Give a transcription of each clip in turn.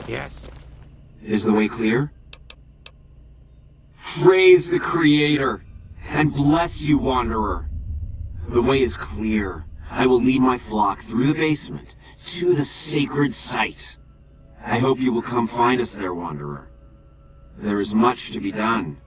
Yes. Is the way clear? Praise the Creator, and bless you, Wanderer. The way is clear. I will lead my flock through the basement to the sacred site. I hope you will come find us there, Wanderer. There is much to be done.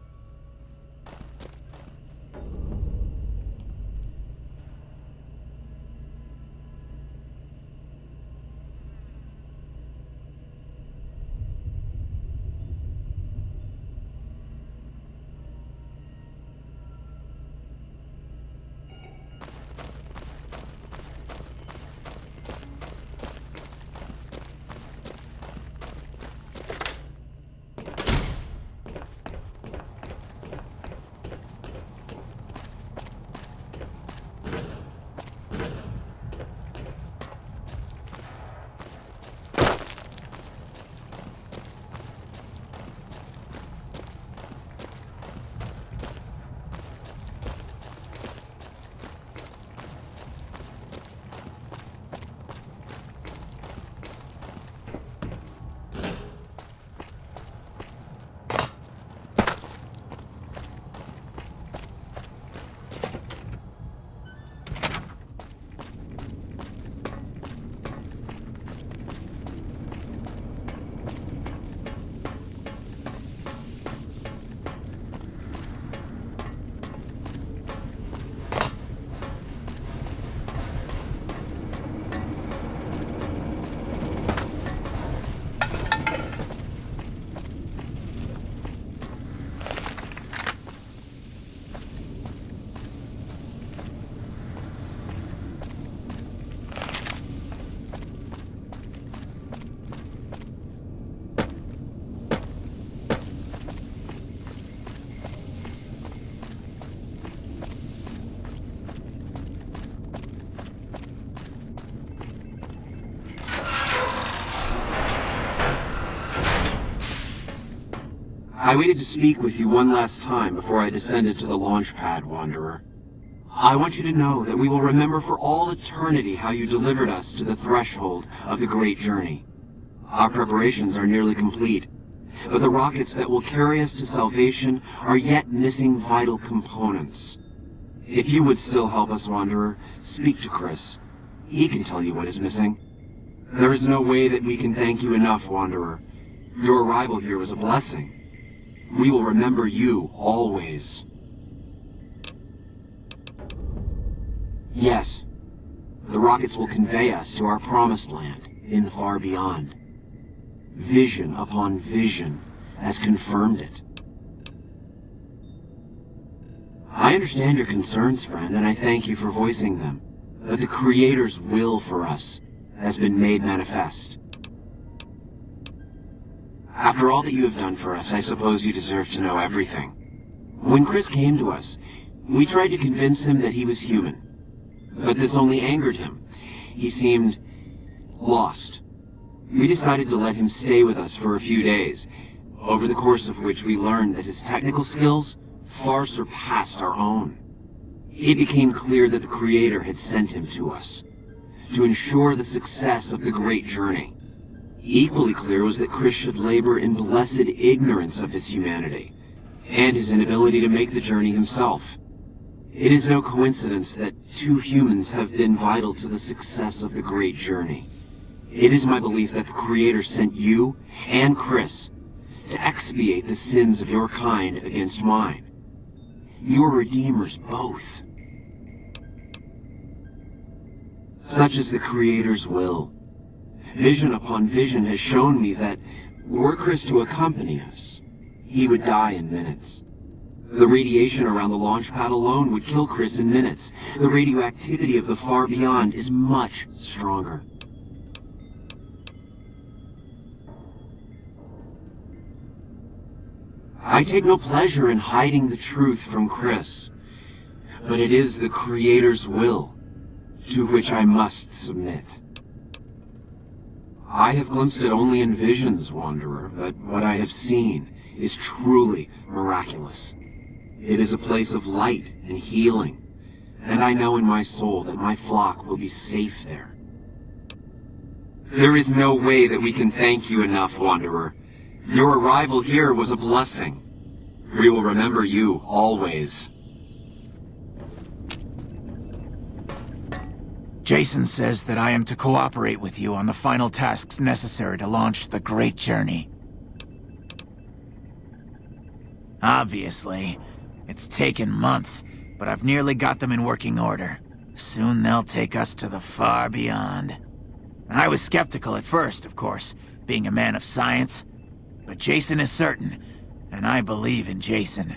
I waited to speak with you one last time before I descended to the launch pad, Wanderer. I want you to know that we will remember for all eternity how you delivered us to the threshold of the great journey. Our preparations are nearly complete, but the rockets that will carry us to salvation are yet missing vital components. If you would still help us, Wanderer, speak to Chris. He can tell you what is missing. There is no way that we can thank you enough, Wanderer. Your arrival here was a blessing. We will remember you always. Yes, the rockets will convey us to our promised land in the far beyond. Vision upon vision has confirmed it. I understand your concerns, friend, and I thank you for voicing them. But the Creator's will for us has been made manifest. After all that you have done for us, I suppose you deserve to know everything. When Chris came to us, we tried to convince him that he was human. But this only angered him. He seemed lost. We decided to let him stay with us for a few days, over the course of which we learned that his technical skills far surpassed our own. It became clear that the Creator had sent him to us, to ensure the success of the great journey. Equally clear was that Chris should labor in blessed ignorance of his humanity, and his inability to make the journey himself. It is no coincidence that two humans have been vital to the success of the great journey. It is my belief that the Creator sent you and Chris to expiate the sins of your kind against mine. Your redeemers both. Such is the Creator's will. Vision upon vision has shown me that, were Chris to accompany us, he would die in minutes. The radiation around the launch pad alone would kill Chris in minutes. The radioactivity of the far beyond is much stronger. I take no pleasure in hiding the truth from Chris, but it is the Creator's will to which I must submit. I have glimpsed it only in visions, Wanderer, but what I have seen is truly miraculous. It is a place of light and healing, and I know in my soul that my flock will be safe there. There is no way that we can thank you enough, Wanderer. Your arrival here was a blessing. We will remember you, always. Jason says that I am to cooperate with you on the final tasks necessary to launch the Great Journey. Obviously, it's taken months, but I've nearly got them in working order. Soon they'll take us to the far beyond. I was skeptical at first, of course, being a man of science. But Jason is certain, and I believe in Jason.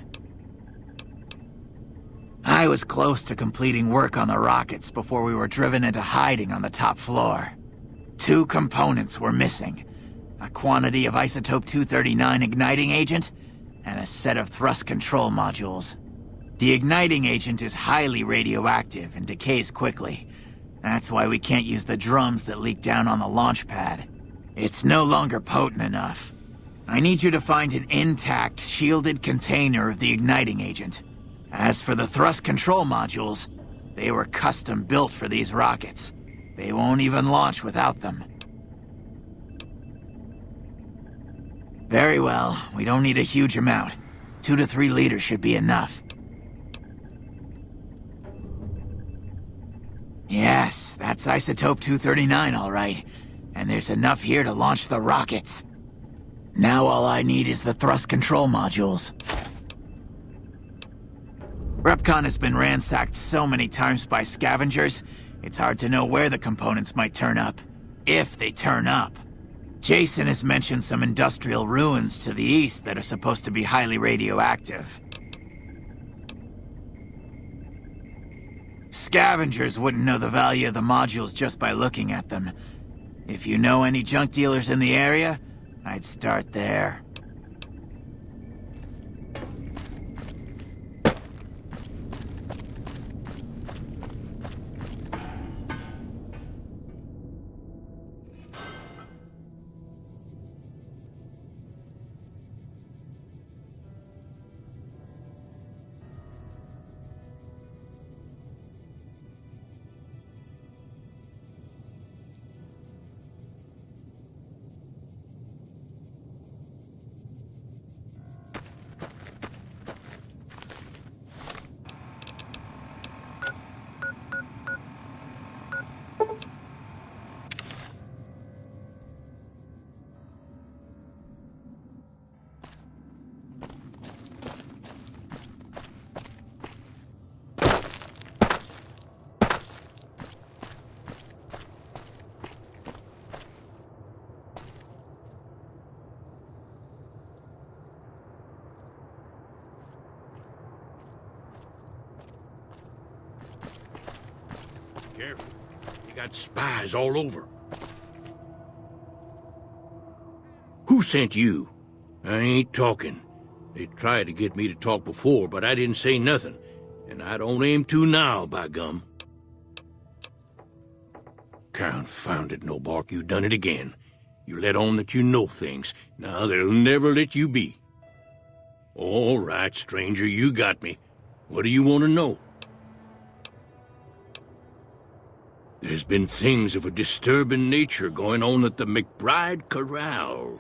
I was close to completing work on the rockets before we were driven into hiding on the top floor. 2 components were missing. A quantity of isotope 239 igniting agent, and a set of thrust control modules. The igniting agent is highly radioactive and decays quickly. That's why we can't use the drums that leak down on the launch pad. It's no longer potent enough. I need you to find an intact, shielded container of the igniting agent. As for the thrust control modules, they were custom built for these rockets. They won't even launch without them. Very well, we don't need a huge amount. 2 to 3 liters should be enough. Yes, that's isotope 239, all right. And there's enough here to launch the rockets. Now all I need is the thrust control modules. Repcon has been ransacked so many times by scavengers, it's hard to know where the components might turn up. If they turn up. Jason has mentioned some industrial ruins to the east that are supposed to be highly radioactive. Scavengers wouldn't know the value of the modules just by looking at them. If you know any junk dealers in the area, I'd start there. Careful. You got spies all over. Who sent you? I ain't talking. They tried to get me to talk before, but I didn't say nothing. And I don't aim to now, by gum. Confound it, Nobark, you done it again. You let on that you know things. Now they'll never let you be. All right, stranger, you got me. What do you want to know? There's been things of a disturbing nature going on at the McBride Corral.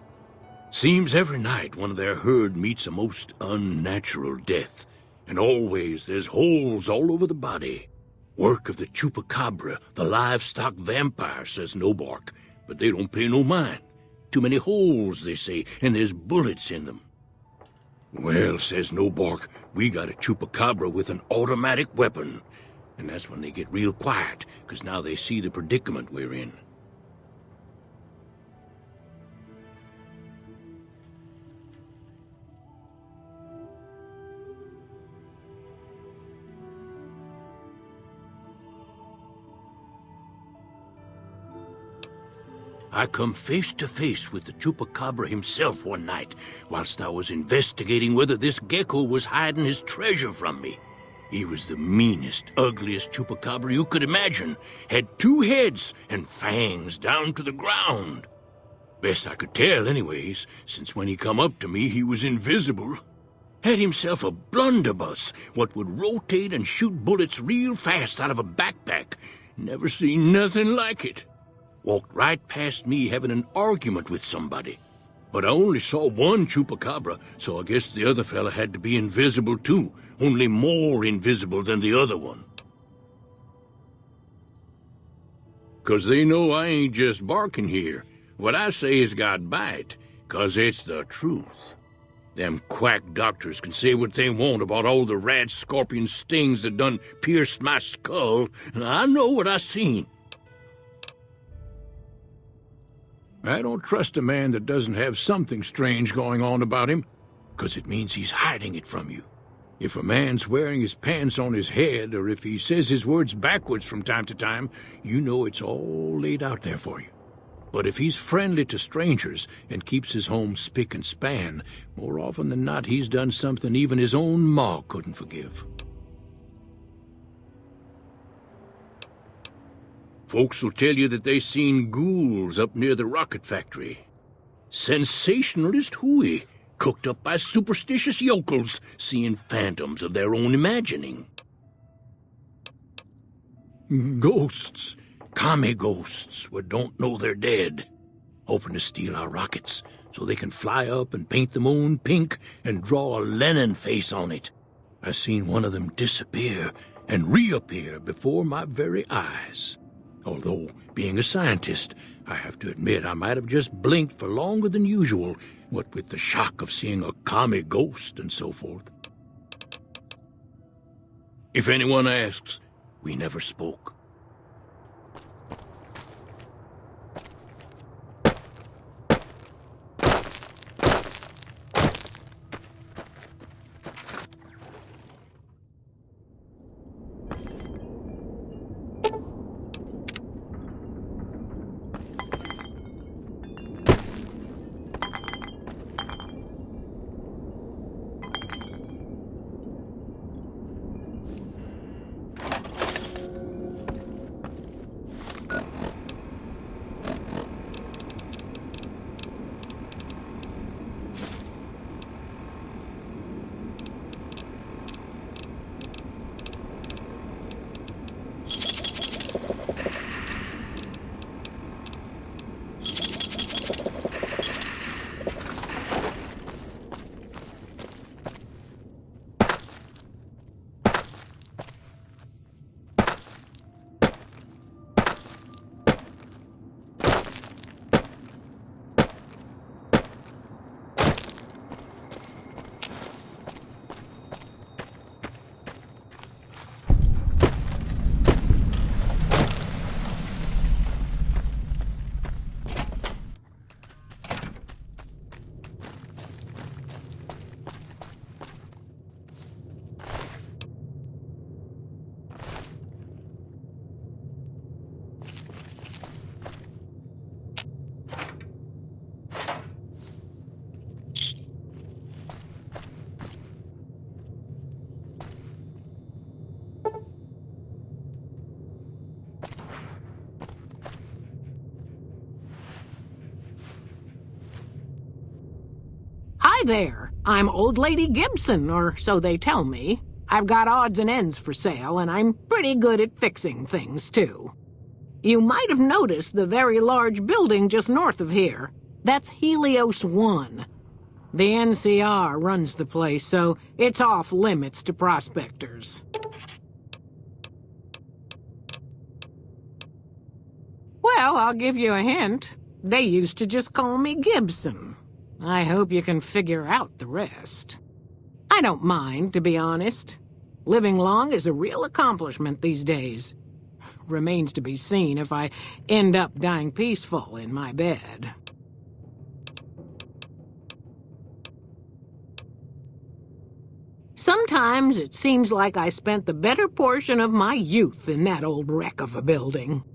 Seems every night one of their herd meets a most unnatural death, and always there's holes all over the body. Work of the chupacabra, the livestock vampire, says Nobark, but they don't pay no mind. Too many holes, they say, and there's bullets in them. Well, says Nobark, we got a chupacabra with an automatic weapon. And that's when they get real quiet, because now they see the predicament we're in. I come face to face with the chupacabra himself one night, whilst I was investigating whether this gecko was hiding his treasure from me. He was the meanest, ugliest chupacabra you could imagine. Had 2 heads and fangs down to the ground. Best I could tell anyways, since when he come up to me he was invisible. Had himself a blunderbuss, what would rotate and shoot bullets real fast out of a backpack. Never seen nothing like it. walked right past me having an argument with somebody. But I only saw one chupacabra, so I guess the other fella had to be invisible too, only more invisible than the other one. 'Cause they know I ain't just barking here. What I say has got bite, 'cause it's the truth. Them quack doctors can say what they want about all the rat scorpion stings that done pierced my skull, and I know what I seen. I don't trust a man that doesn't have something strange going on about him, 'cause it means he's hiding it from you. If a man's wearing his pants on his head, or if he says his words backwards from time to time, you know it's all laid out there for you. But if he's friendly to strangers and keeps his home spick and span, more often than not he's done something even his own ma couldn't forgive. Folks will tell you that they seen ghouls up near the rocket factory. Sensationalist hooey, cooked up by superstitious yokels, seeing phantoms of their own imagining. Ghosts, commie ghosts, what don't know they're dead, hoping to steal our rockets so they can fly up and paint the moon pink and draw a Lenin face on it. I seen one of them disappear and reappear before my very eyes. Although, being a scientist, I have to admit I might have just blinked for longer than usual, what with the shock of seeing a commie ghost and so forth. If anyone asks, we never spoke. Hi there, I'm Old Lady Gibson, or so they tell me. I've got odds and ends for sale, and I'm pretty good at fixing things, too. You might have noticed the very large building just north of here. That's Helios 1. The NCR runs the place, so it's off limits to prospectors. Well, I'll give you a hint. They used to just call me Gibson. I hope you can figure out the rest. I don't mind, to be honest. Living long is a real accomplishment these days. Remains to be seen if I end up dying peaceful in my bed. Sometimes it seems like I spent the better portion of my youth in that old wreck of a building.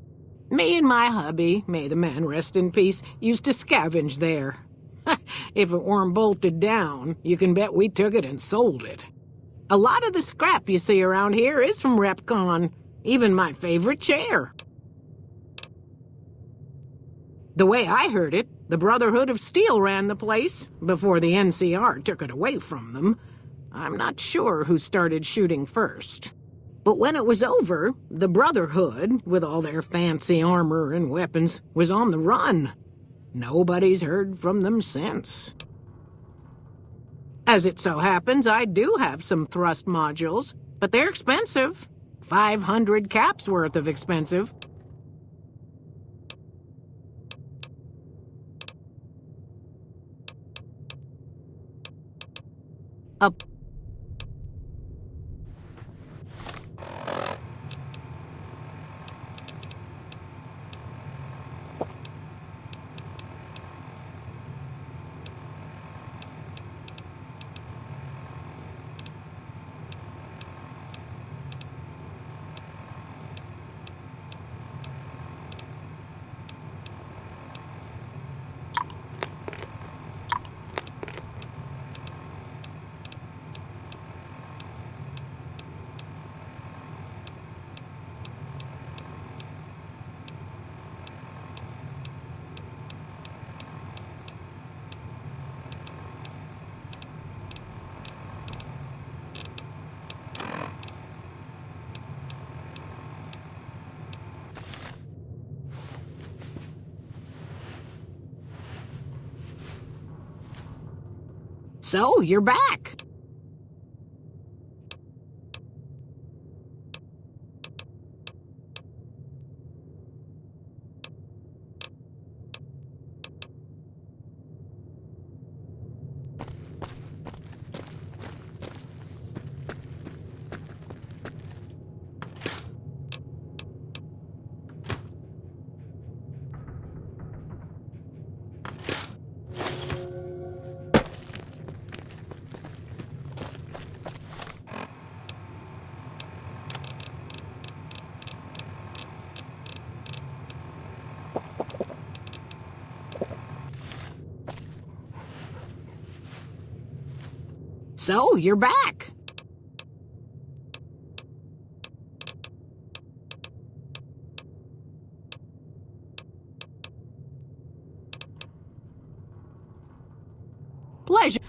Me and my hubby, may the man rest in peace, used to scavenge there. If it weren't bolted down, you can bet we took it and sold it. A lot of the scrap you see around here is from RepCon, even my favorite chair. The way I heard it, the Brotherhood of Steel ran the place before the NCR took it away from them. I'm not sure who started shooting first. But when it was over, the Brotherhood, with all their fancy armor and weapons, was on the run. Nobody's heard from them since. As it so happens, I do have some thrust modules, but they're expensive. 500 caps worth of expensive. Up. So, you're back. So, you're back. Pleasure.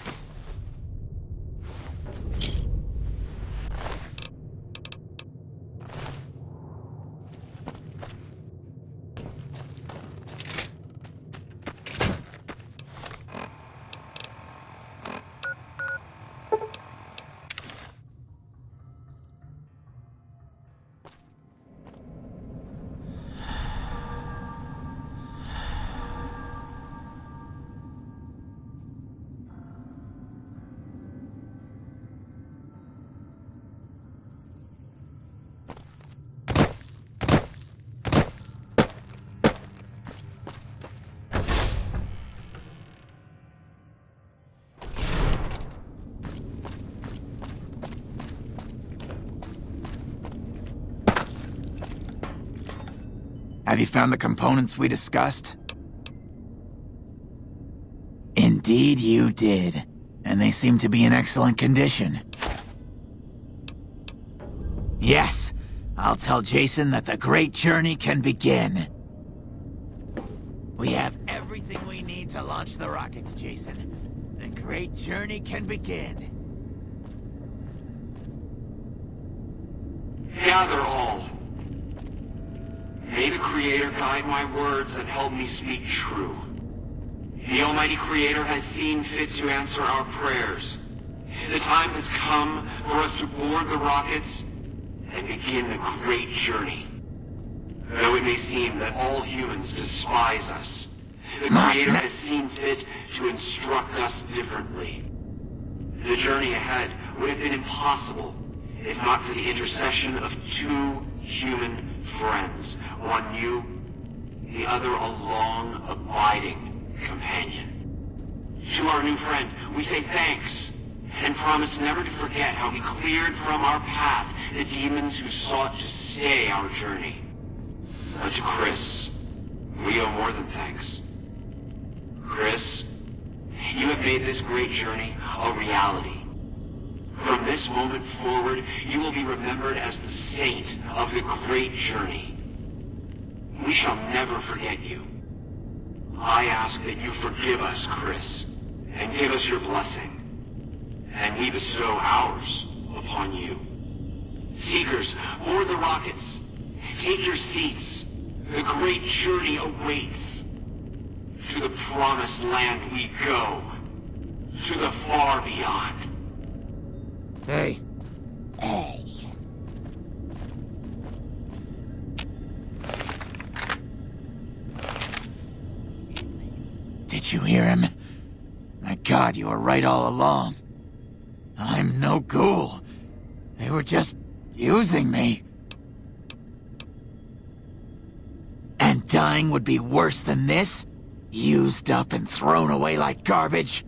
Have you found the components we discussed? Indeed you did, and they seem to be in excellent condition. Yes, I'll tell Jason that the great journey can begin. We have everything we need to launch the rockets, Jason. The great journey can begin. Gather all. May the Creator guide my words and help me speak true. The Almighty Creator has seen fit to answer our prayers. The time has come for us to board the rockets and begin the great journey. Though it may seem that all humans despise us, the Creator has seen fit to instruct us differently. The journey ahead would have been impossible if not for the intercession of two human friends, one new, the other a long, abiding companion. To our new friend, we say thanks, and promise never to forget how he cleared from our path the demons who sought to stay our journey. But to Chris, we owe more than thanks. Chris, you have made this great journey a reality. From this moment forward, you will be remembered as the saint of the great journey. We shall never forget you. I ask that you forgive us, Chris, and give us your blessing. And we bestow ours upon you. Seekers, board the rockets. Take your seats. The great journey awaits. To the promised land we go. To the far beyond. Hey. Hey. Did you hear him? My God, you were right all along. I'm no ghoul. They were just using me. And dying would be worse than this? Used up and thrown away like garbage?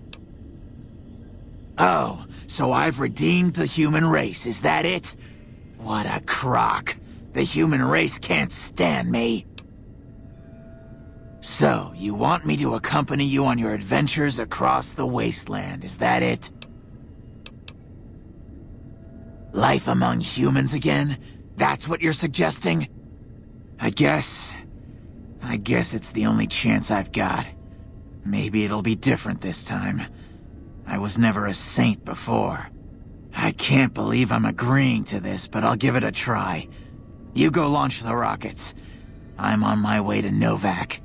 Oh, so I've redeemed the human race, is that it? What a crock. The human race can't stand me. So, you want me to accompany you on your adventures across the wasteland, is that it? Life among humans again? That's what you're suggesting? I guess it's the only chance I've got. Maybe it'll be different this time. I was never a saint before. I can't believe I'm agreeing to this, but I'll give it a try. You go launch the rockets. I'm on my way to Novak.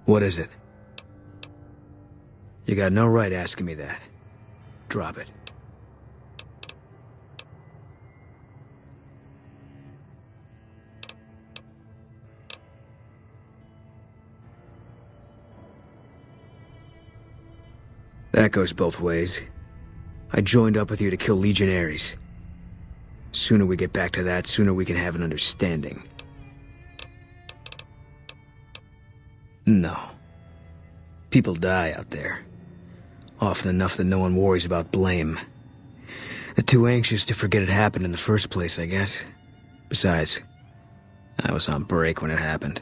What is it? You got no right asking me that. Drop it. That goes both ways. I joined up with you to kill Legionaries. Sooner we get back to that, sooner we can have an understanding. No. People die out there. Often enough that no one worries about blame. They're too anxious to forget it happened in the first place, I guess. Besides, I was on break when it happened.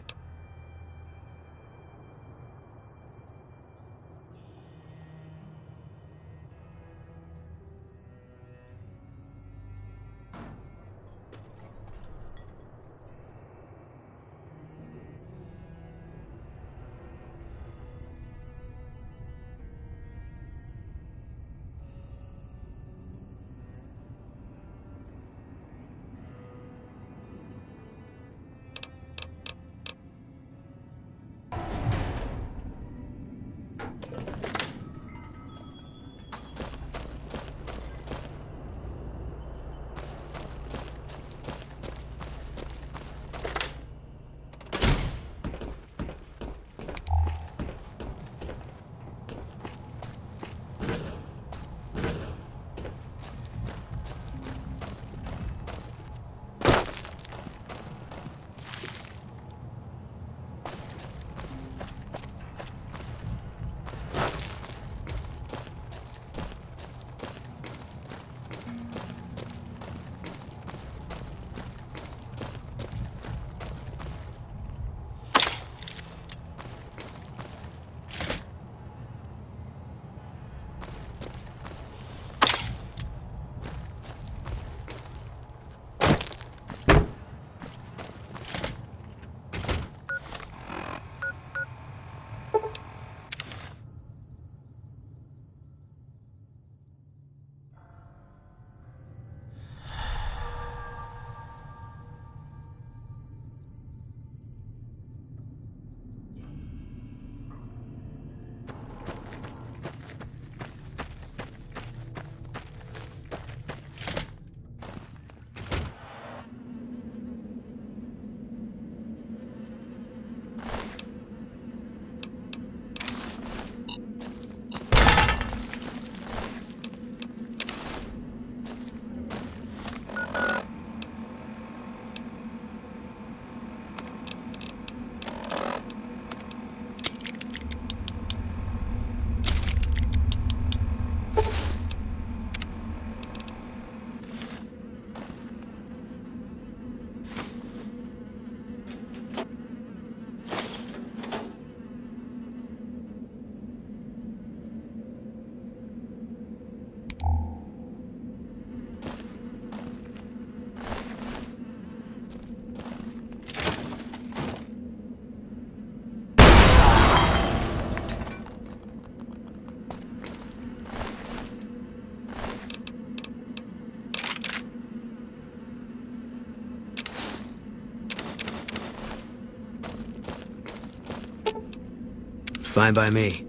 Fine by me.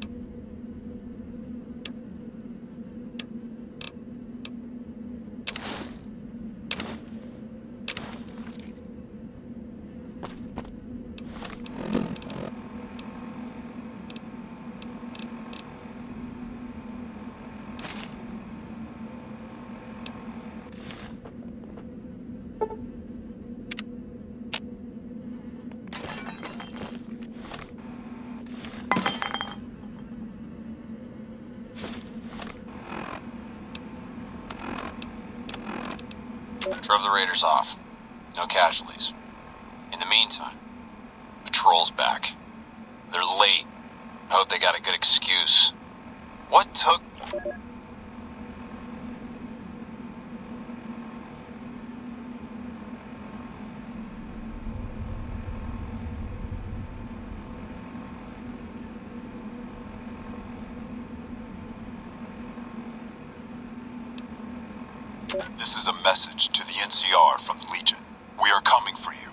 Drove the raiders off. No casualties. In the meantime, patrol's back. They're late. I hope they got a good excuse. What took... This is a message to the NCR from the Legion. We are coming for you.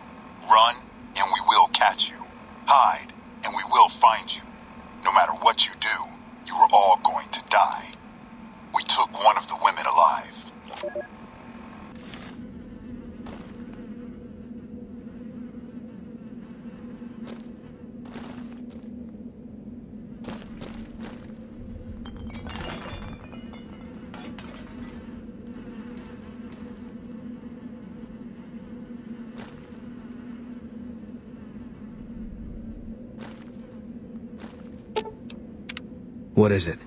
Run, and we will catch you. Hide, and we will find you. No matter what you do, you are all going to die. We took one of the women alive. What is it?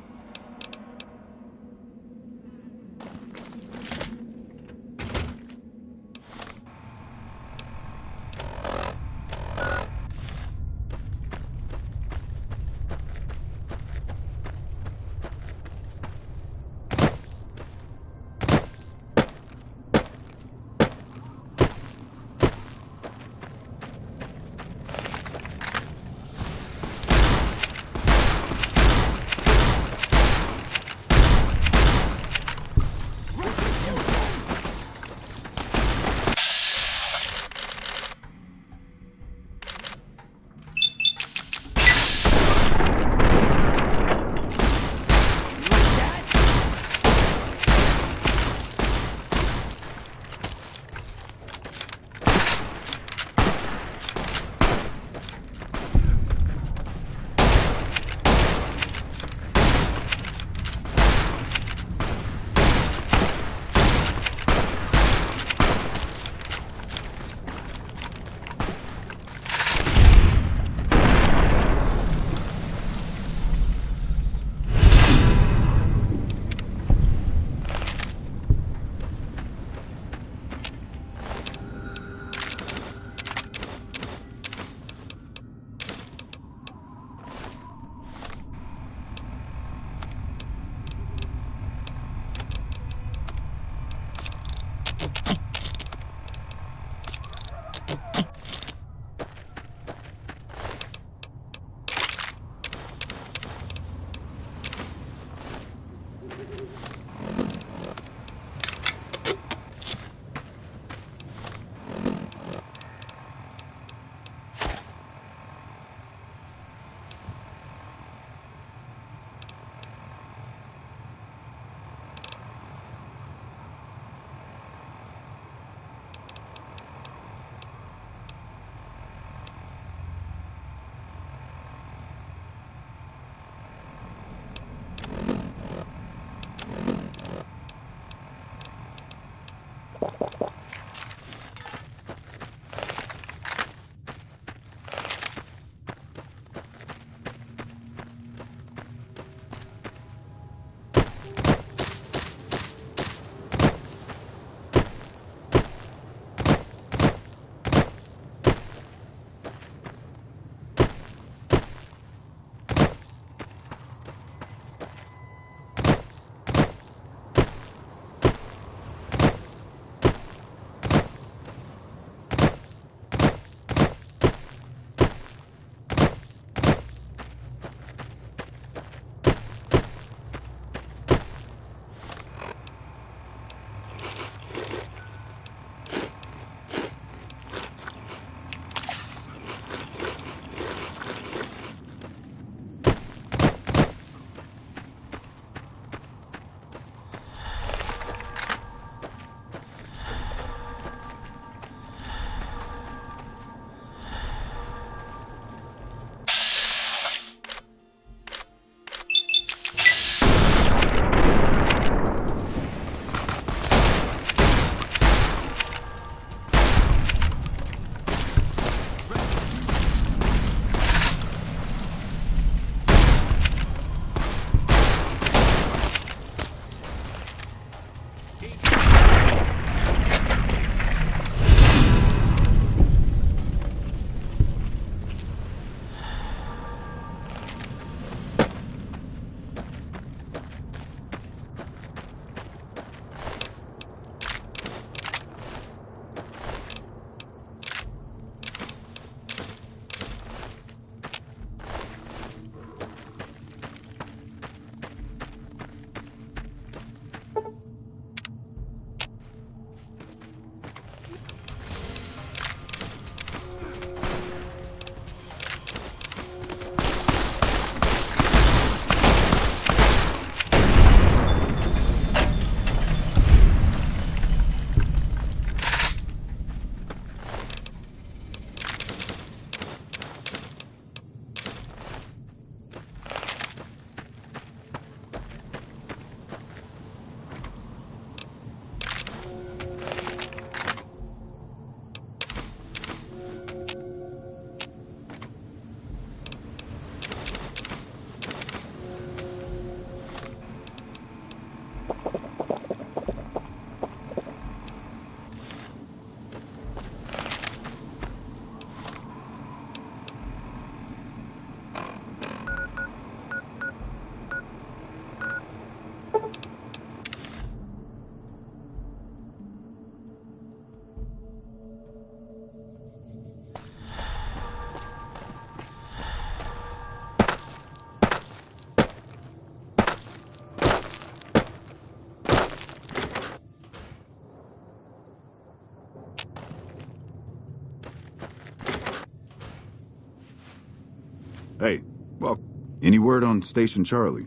Hey, well, any word on Station Charlie?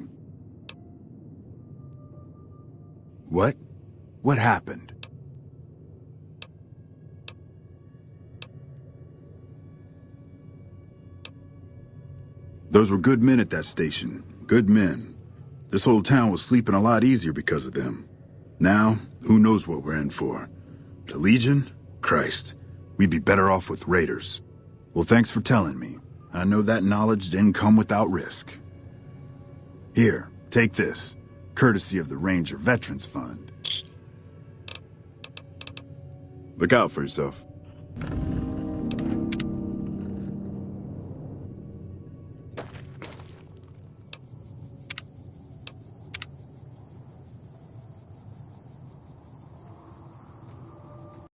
What? What happened? Those were good men at that station. Good men. This whole town was sleeping a lot easier because of them. Now, who knows what we're in for? The Legion? Christ. We'd be better off with raiders. Well, thanks for telling me. I know that knowledge didn't come without risk. Here, take this. Courtesy of the Ranger Veterans Fund. Look out for yourself.